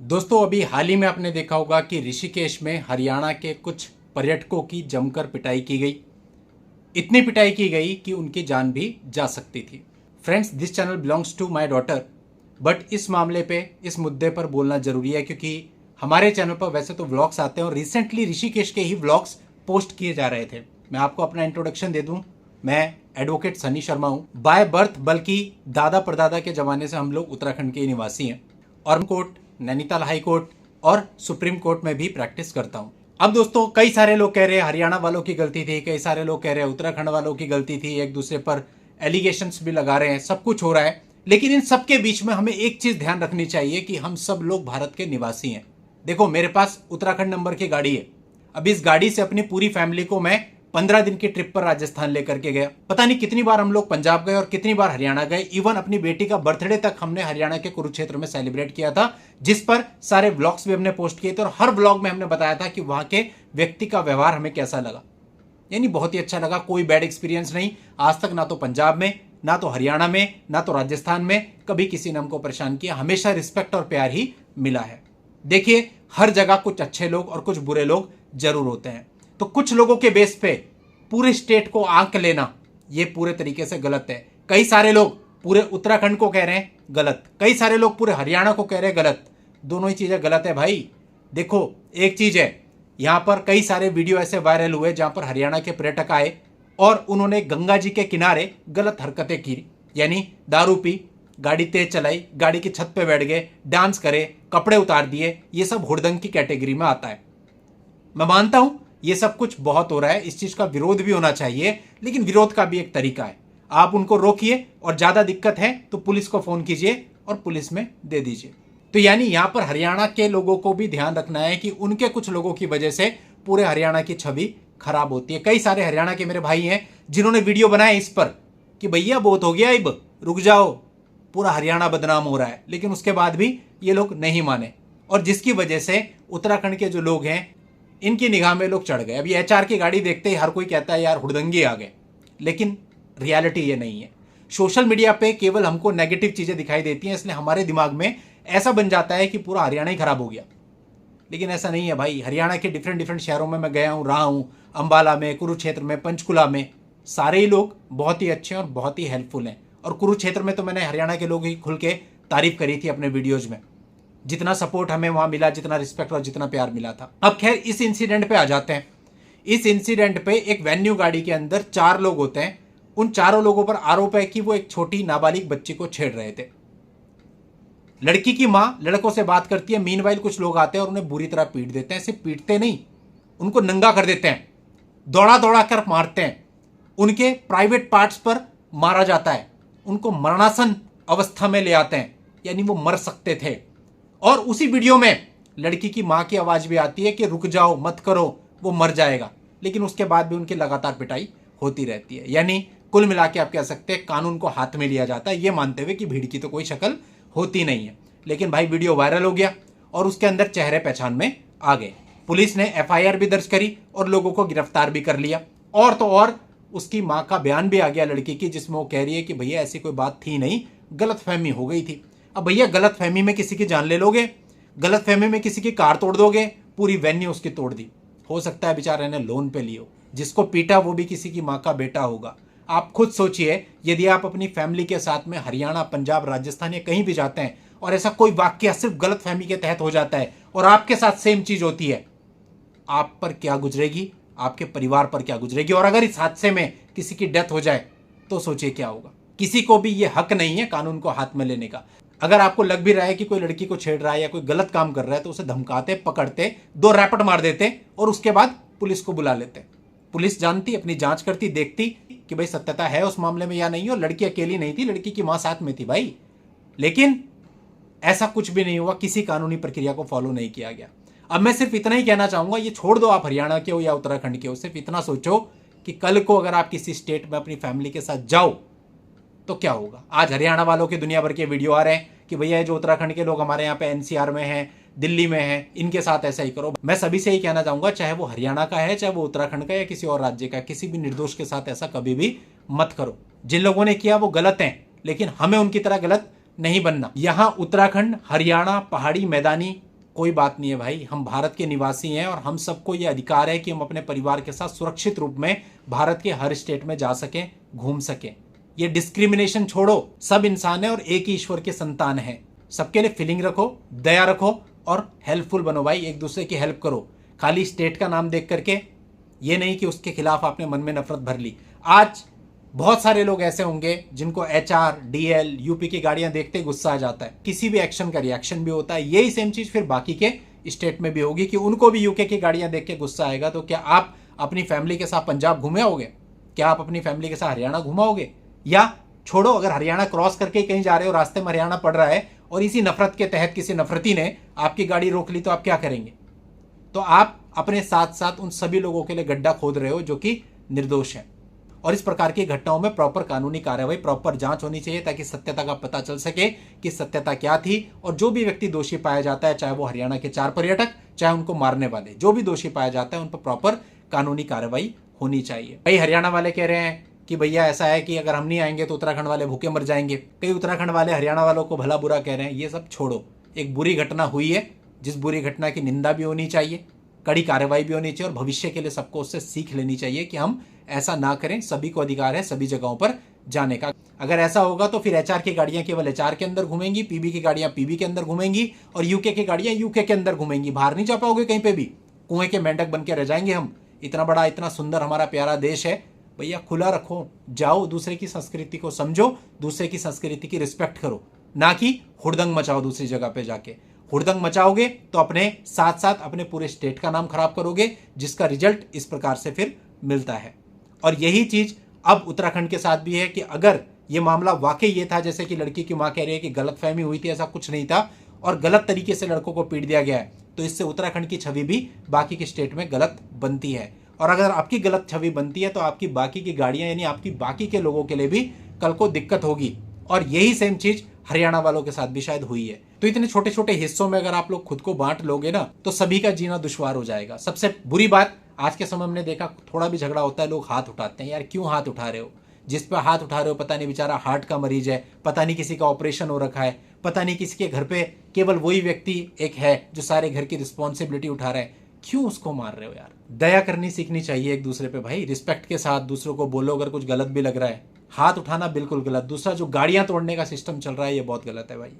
दोस्तों अभी हाल ही में आपने देखा होगा कि ऋषिकेश में हरियाणा के कुछ पर्यटकों की जमकर पिटाई की गई। इतनी पिटाई की गई कि उनकी जान भी जा सकती थी। Friends, this channel belongs to my daughter, but इस मामले पे इस मुद्दे पर बोलना जरूरी है क्योंकि हमारे चैनल पर वैसे तो व्लॉग्स आते हैं और रिसेंटली ऋषिकेश के ही व्लॉग्स पोस्ट किए जा रहे थे। मैं आपको अपना इंट्रोडक्शन दे दूं, मैं एडवोकेट सनी शर्मा हूं बाय बर्थ, बल्कि दादा परदादा के जमाने से हम लोग उत्तराखंड के निवासी हैं और कोर्ट, नैनीताल हाई कोर्ट और सुप्रीम कोर्ट में भी प्रैक्टिस करता हूं। अब दोस्तों कई सारे लोग कह रहे हैं हरियाणा वालों की गलती थी, कई सारे लोग कह रहे हैं उत्तराखंड वालों की गलती थी, एक दूसरे पर एलिगेशंस भी लगा रहे हैं, सब कुछ हो रहा है। लेकिन इन सब के बीच में हमें एक चीज ध्यान रखनी चाहिए कि हम सब लोग भारत के निवासी हैं। देखो, मेरे पास उत्तराखंड नंबर की गाड़ी है। अब इस गाड़ी से अपनी पूरी फैमिली को मैं 15 दिन की ट्रिप पर राजस्थान लेकर के गया। पता नहीं कितनी बार हम लोग पंजाब गए और कितनी बार हरियाणा गए। इवन अपनी बेटी का बर्थडे तक हमने हरियाणा के कुरुक्षेत्र में सेलिब्रेट किया था, जिस पर सारे व्लॉग्स भी हमने पोस्ट किए थे और हर व्लॉग में हमने बताया था कि वहां के व्यक्ति का व्यवहार हमें कैसा लगा। यानी बहुत ही अच्छा लगा, कोई बैड एक्सपीरियंस नहीं आज तक, ना तो पंजाब में, ना तो हरियाणा में, ना तो राजस्थान में कभी किसी ने हमको परेशान किया। हमेशा रिस्पेक्ट और प्यार ही मिला है। देखिए, हर जगह कुछ अच्छे लोग और कुछ बुरे लोग जरूर होते हैं, तो कुछ लोगों के बेस पे पूरे स्टेट को आंक लेना ये पूरे तरीके से गलत है। कई सारे लोग पूरे उत्तराखंड को कह रहे हैं गलत, कई सारे लोग पूरे हरियाणा को कह रहे हैं गलत। दोनों ही चीजें गलत है भाई। देखो, एक चीज है, यहां पर कई सारे वीडियो ऐसे वायरल हुए जहां पर हरियाणा के पर्यटक आए और उन्होंने गंगा जी के किनारे गलत हरकतें की, यानी दारू पी, गाड़ी तेज चलाई, गाड़ी की छत पे बैठ गए, डांस करे, कपड़े उतार दिए। ये सब हुड़दंग की कैटेगरी में आता है। मैं मानता हूं ये सब कुछ बहुत हो रहा है, इस चीज का विरोध भी होना चाहिए, लेकिन विरोध का भी एक तरीका है। आप उनको रोकिए और ज्यादा दिक्कत है तो पुलिस को फोन कीजिए और पुलिस में दे दीजिए। तो यानी यहां पर हरियाणा के लोगों को भी ध्यान रखना है कि उनके कुछ लोगों की वजह से पूरे हरियाणा की छवि खराब होती है। कई सारे हरियाणा के मेरे भाई हैं जिन्होंने वीडियो बनाए इस पर कि भैया बहुत हो गया, अब रुक जाओ, पूरा हरियाणा बदनाम हो रहा है, लेकिन उसके बाद भी ये लोग नहीं माने और जिसकी वजह से उत्तराखंड के जो लोग हैं इनकी निगाह में लोग चढ़ गए। अभी एचआर की गाड़ी देखते ही हर कोई कहता है यार हुड़दंगी आ गए, लेकिन रियलिटी ये नहीं है। सोशल मीडिया पे केवल हमको नेगेटिव चीजें दिखाई देती हैं, इसलिए हमारे दिमाग में ऐसा बन जाता है कि पूरा हरियाणा ही खराब हो गया, लेकिन ऐसा नहीं है भाई। हरियाणा के डिफरेंट डिफरेंट शहरों में मैं गया हूँ, रहा हूँ, अंबाला में, कुरुक्षेत्र में, पंचकुला में, सारे ही लोग बहुत ही अच्छे और बहुत ही हेल्पफुल हैं। और कुरुक्षेत्र में तो मैंने हरियाणा के लोग ही खुल के तारीफ करी थी अपने वीडियोज में, जितना सपोर्ट हमें वहां मिला, जितना रिस्पेक्ट और जितना प्यार मिला था। अब खैर इस इंसिडेंट पे आ जाते हैं। इस इंसिडेंट पे एक वेन्यू गाड़ी के अंदर 4 लोग होते हैं। उन चारों लोगों पर आरोप है कि वो एक छोटी नाबालिग बच्ची को छेड़ रहे थे। लड़की की मां लड़कों से बात करती है, मीनवाइल कुछ लोग आते हैं और उन्हें बुरी तरह पीट देते हैं। सिर्फ पीटते नहीं, उनको नंगा कर देते हैं, दौड़ा दौड़ा कर मारते हैं, उनके प्राइवेट पार्ट्स पर मारा जाता है, उनको मरणासन अवस्था में ले आते हैं, यानी वो मर सकते थे। और उसी वीडियो में लड़की की मां की आवाज भी आती है कि रुक जाओ, मत करो, वो मर जाएगा, लेकिन उसके बाद भी उनकी लगातार पिटाई होती रहती है। यानी कुल मिला के आप कह सकते हैं कानून को हाथ में लिया जाता है, ये मानते हुए कि भीड़ की तो कोई शक्ल होती नहीं है। लेकिन भाई वीडियो वायरल हो गया और उसके अंदर चेहरे पहचान में आ गए। पुलिस ने एफआईआर भी दर्ज करी और लोगों को गिरफ्तार भी कर लिया। और तो और उसकी मां का बयान भी आ गया लड़की की, जिसमें वो कह रही है कि भैया ऐसी कोई बात थी नहीं, गलतफहमी हो गई थी। अब भैया गलतफहमी में किसी की जान ले लोगे, गलतफहमी में किसी की कार तोड़ दोगे, पूरी वेन्यू उसकी तोड़ दी। हो सकता है बेचारे ने लोन पे लियो, जिसको पीटा वो भी किसी की मां का बेटा होगा। आप खुद सोचिए, यदि आप अपनी फैमिली के साथ में हरियाणा, पंजाब, राजस्थान या कहीं भी जाते हैं और ऐसा कोई वाक्य सिर्फ गलतफहमी के तहत हो जाता है और आपके साथ सेम चीज होती है, आप पर क्या गुजरेगी, आपके परिवार पर क्या गुजरेगी। और अगर इस हादसे में किसी की डेथ हो जाए तो सोचिए क्या होगा। किसी को भी ये हक नहीं है कानून को हाथ में लेने का। अगर आपको लग भी रहा है कि कोई लड़की को छेड़ रहा है या कोई गलत काम कर रहा है तो उसे धमकाते, पकड़ते, 2 रैपट मार देते और उसके बाद पुलिस को बुला लेते। पुलिस जानती, अपनी जांच करती, देखती कि भाई सत्यता है उस मामले में या नहीं। और लड़की अकेली नहीं थी, लड़की की मां साथ में थी भाई। लेकिन ऐसा कुछ भी नहीं हुआ, किसी कानूनी प्रक्रिया को फॉलो नहीं किया गया। अब मैं सिर्फ इतना ही कहना चाहूंगा, ये छोड़ दो आप हरियाणा के हो या उत्तराखंड के हो, सिर्फ इतना सोचो कि कल को अगर आप किसी स्टेट में अपनी फैमिली के साथ जाओ तो क्या होगा। आज हरियाणा वालों के दुनिया भर के वीडियो आ रहे हैं कि भैया जो उत्तराखंड के लोग हमारे यहाँ पे एनसीआर में हैं, दिल्ली में हैं, इनके साथ ऐसा ही करो। मैं सभी से ही कहना चाहूंगा, चाहे वो हरियाणा का है, चाहे वो उत्तराखंड का या किसी और राज्य का, किसी भी निर्दोष के साथ ऐसा कभी भी मत करो। जिन लोगों ने किया वो गलत हैं, लेकिन हमें उनकी तरह गलत नहीं बनना। यहां उत्तराखंड, हरियाणा, पहाड़ी, मैदानी कोई बात नहीं है भाई, हम भारत के निवासी हैं और हम सबको ये अधिकार है कि हम अपने परिवार के साथ सुरक्षित रूप में भारत के हर स्टेट में जा सकें, घूम सकें। ये डिस्क्रिमिनेशन छोड़ो, सब इंसान है और एक ही ईश्वर के संतान है। सबके लिए फीलिंग रखो, दया रखो और हेल्पफुल बनो भाई, एक दूसरे की हेल्प करो। खाली स्टेट का नाम देख करके ये नहीं कि उसके खिलाफ आपने मन में नफरत भर ली। आज बहुत सारे लोग ऐसे होंगे जिनको HR, DL, UP की गाड़ियां देखते गुस्सा आ जाता है, किसी भी एक्शन का रिएक्शन भी होता है। यही सेम चीज फिर बाकी के स्टेट में भी होगी कि उनको भी UK की गाड़ियां देख के गुस्सा आएगा। तो क्या आप अपनी फैमिली के साथ पंजाब घूमे आओगे? क्या आप अपनी फैमिली के साथ हरियाणा घुमाओगे? या छोड़ो, अगर हरियाणा क्रॉस करके कहीं जा रहे हो, रास्ते में हरियाणा पड़ रहा है और इसी नफरत के तहत किसी नफरती ने आपकी गाड़ी रोक ली, तो आप क्या करेंगे? तो आप अपने साथ साथ उन सभी लोगों के लिए गड्ढा खोद रहे हो जो कि निर्दोष हैं। और इस प्रकार की घटनाओं में प्रॉपर कानूनी कार्रवाई, प्रॉपर जांच होनी चाहिए ताकि सत्यता का पता चल सके कि सत्यता क्या थी। और जो भी व्यक्ति दोषी पाया जाता है, चाहे वो हरियाणा के 4 पर्यटक, चाहे उनको मारने वाले, जो भी दोषी पाया जाता है उन पर प्रॉपर कानूनी कार्रवाई होनी चाहिए। भाई हरियाणा वाले कह रहे हैं कि भैया ऐसा है कि अगर हम नहीं आएंगे तो उत्तराखंड वाले भूखे मर जाएंगे। कई उत्तराखंड वाले हरियाणा वालों को भला बुरा कह रहे हैं। ये सब छोड़ो, एक बुरी घटना हुई है, जिस बुरी घटना की निंदा भी होनी चाहिए, कड़ी कार्रवाई भी होनी चाहिए और भविष्य के लिए सबको उससे सीख लेनी चाहिए कि हम ऐसा ना करें। सभी को अधिकार है सभी जगहों पर जाने का। अगर ऐसा होगा तो फिर HR की गाड़ियां केवल HR के अंदर घूमेंगी, PB की गाड़ियां PB के अंदर घूमेंगी और UK की गाड़ियां UK के अंदर घूमेंगी। बाहर नहीं जा पाओगे कहीं पे भी, कुएं के मेंढक बन के रह जाएंगे हम। इतना बड़ा, इतना सुंदर हमारा प्यारा देश है, भैया खुला रखो, जाओ, दूसरे की संस्कृति को समझो, दूसरे की संस्कृति की रिस्पेक्ट करो, ना कि हुड़दंग मचाओ दूसरी जगह पे जाके। हुड़दंग मचाओगे तो अपने साथ साथ अपने पूरे स्टेट का नाम खराब करोगे, जिसका रिजल्ट इस प्रकार से फिर मिलता है। और यही चीज अब उत्तराखंड के साथ भी है कि अगर ये मामला वाकई ये था जैसे कि लड़की की मां कह रही है कि गलतफहमी हुई थी, ऐसा कुछ नहीं था और गलत तरीके से लड़कों को पीट दिया गया है, तो इससे उत्तराखंड की छवि भी बाकी के स्टेट में गलत बनती है। और अगर आपकी गलत छवि बनती है तो आपकी बाकी की गाड़ियां, यानी आपकी बाकी के लोगों के लिए भी कल को दिक्कत होगी। और यही सेम चीज हरियाणा वालों के साथ भी शायद हुई है। तो इतने छोटे छोटे हिस्सों में अगर आप लोग खुद को बांट लोगे ना, तो सभी का जीना दुश्वार हो जाएगा। सबसे बुरी बात, आज के समय हमने देखा थोड़ा भी झगड़ा होता है लोग हाथ उठाते हैं। यार क्यों हाथ उठा रहे हो? जिस पे हाथ उठा रहे हो पता नहीं बेचारा हार्ट का मरीज है, पता नहीं किसी का ऑपरेशन हो रखा है, पता नहीं किसी के घर पे केवल वही व्यक्ति एक है जो सारे घर की रिस्पॉन्सिबिलिटी उठा रहा है। क्यों उसको मार रहे हो यार? दया करनी सीखनी चाहिए एक दूसरे पे भाई, रिस्पेक्ट के साथ दूसरों को बोलो। अगर कुछ गलत भी लग रहा है, हाथ उठाना बिल्कुल गलत। दूसरा, जो गाड़ियां तोड़ने का सिस्टम चल रहा है ये बहुत गलत है भाई।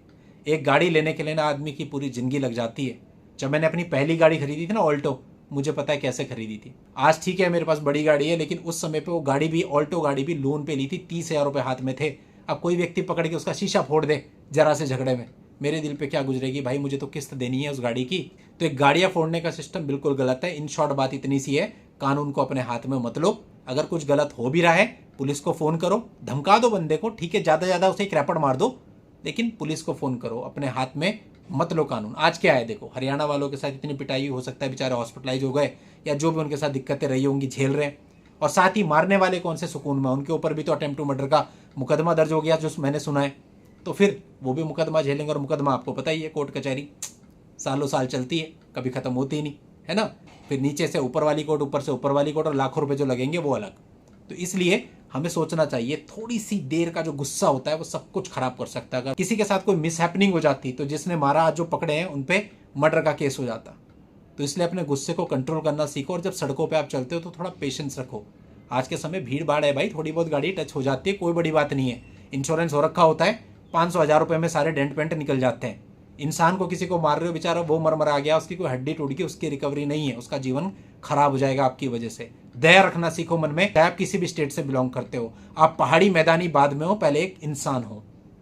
एक गाड़ी लेने के लिए ना आदमी की पूरी जिंदगी लग जाती है। जब मैंने अपनी पहली गाड़ी खरीदी थी ना, ऑल्टो, मुझे पता है कैसे खरीदी थी। आज ठीक है मेरे पास बड़ी गाड़ी है, लेकिन उस समय पे वो गाड़ी भी, ऑल्टो गाड़ी भी लोन पे ली थी, 30,000 रुपये हाथ में थे। अब कोई व्यक्ति पकड़ के उसका शीशा फोड़ दे जरा से झगड़े में, मेरे दिल पे क्या गुजरेगी भाई? मुझे तो किस्त देनी है उस गाड़ी की। तो एक गाड़ियां फोड़ने का सिस्टम बिल्कुल गलत है। इन शॉर्ट बात इतनी सी है, कानून को अपने हाथ में मत लो। अगर कुछ गलत हो भी रहा है, पुलिस को फोन करो, धमका दो बंदे को, ठीक है, ज्यादा ज्यादा उसे एक रैपट मार दो, लेकिन पुलिस को फोन करो, अपने हाथ में मत लो कानून। आज क्या है देखो, हरियाणा वालों के साथ इतनी पिटाई, हो सकता है बेचारे हॉस्पिटलाइज हो गए या जो भी उनके साथ दिक्कतें रही होंगी झेल रहे हैं। और साथ ही मारने वाले कौन से सुकून में, उनके ऊपर भी तो अटेम्प्ट टू मर्डर का मुकदमा दर्ज हो गया जो मैंने सुना है। तो फिर वो भी मुकदमा झेलेंगे और मुकदमा आपको पता ही है, कोर्ट कचहरी सालों साल चलती है, कभी खत्म होती ही नहीं है ना। फिर नीचे से ऊपर वाली कोर्ट, ऊपर से ऊपर वाली कोर्ट, और लाखों रुपए जो लगेंगे वो अलग। तो इसलिए हमें सोचना चाहिए, थोड़ी सी देर का जो गुस्सा होता है वो सब कुछ खराब कर सकता है। अगर किसी के साथ कोई मिसहैपनिंग हो जाती तो जिसने मारा, आज जो पकड़े हैं उन पे मर्डर का केस हो जाता। तो इसलिए अपने गुस्से को कंट्रोल करना सीखो और जब सड़कों पे आप चलते हो तो थोड़ा पेशेंस रखो। आज के समय भीड़ भाड़ है भाई, थोड़ी बहुत गाड़ी टच हो जाती है, कोई बड़ी बात नहीं है। इंश्योरेंस हो रखा होता है, 500-1000 रुपये में सारे डेंट पेंट निकल जाते हैं। इंसान को किसी को मार रहे हो, बेचारा वो मर आ गया, उसकी कोई हड्डी टूट गई, उसकी रिकवरी नहीं है, उसका जीवन खराब हो जाएगा आपकी वजह से। दया रखना सीखो मन में, चाहे आप किसी भी स्टेट से बिलोंग करते हो, आप पहाड़ी, मैदानी, बाद में हो, पहले एक इंसान हो।